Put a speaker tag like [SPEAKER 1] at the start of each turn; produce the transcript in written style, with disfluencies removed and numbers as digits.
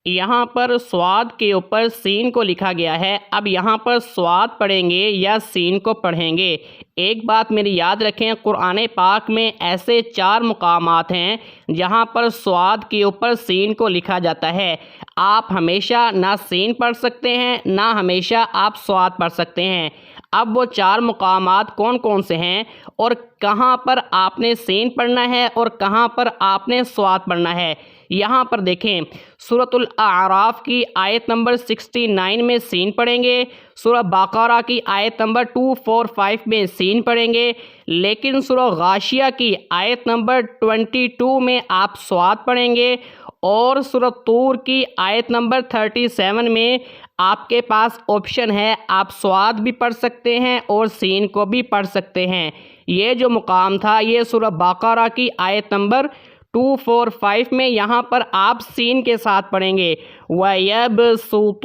[SPEAKER 1] یہاں پر سواد کے اوپر سین کو لکھا گیا ہے۔ اب یہاں پر سواد پڑھیں گے یا سین کو پڑھیں گے؟ ایک بات میری یاد رکھیں، قرآن پاک میں ایسے 4 مقامات ہیں جہاں پر سواد کے اوپر سین کو لکھا جاتا ہے۔ آپ ہمیشہ نہ سین پڑھ سکتے ہیں نہ ہمیشہ آپ سواد پڑھ سکتے ہیں۔ اب وہ 4 مقامات کون کون سے ہیں اور کہاں پر آپ نے سین پڑھنا ہے اور کہاں پر آپ نے سواد پڑھنا ہے؟ یہاں پر دیکھیں، سورۃ الاعراف کی آیت نمبر 69 میں سین پڑھیں گے، سورہ بقرہ کی آیت نمبر 245 میں سین پڑھیں گے، لیکن سورہ غاشیہ کی آیت نمبر 22 میں آپ سواد پڑھیں گے، اور سورہ طور کی آیت نمبر 37 میں آپ کے پاس آپشن ہے، آپ سواد بھی پڑھ سکتے ہیں اور سین کو بھی پڑھ سکتے ہیں۔ یہ جو مقام تھا یہ سورہ بقرہ کی آیت نمبر 245 میں، یہاں پر آپ سین کے ساتھ پڑھیں گے۔ وَيَبْسُطُ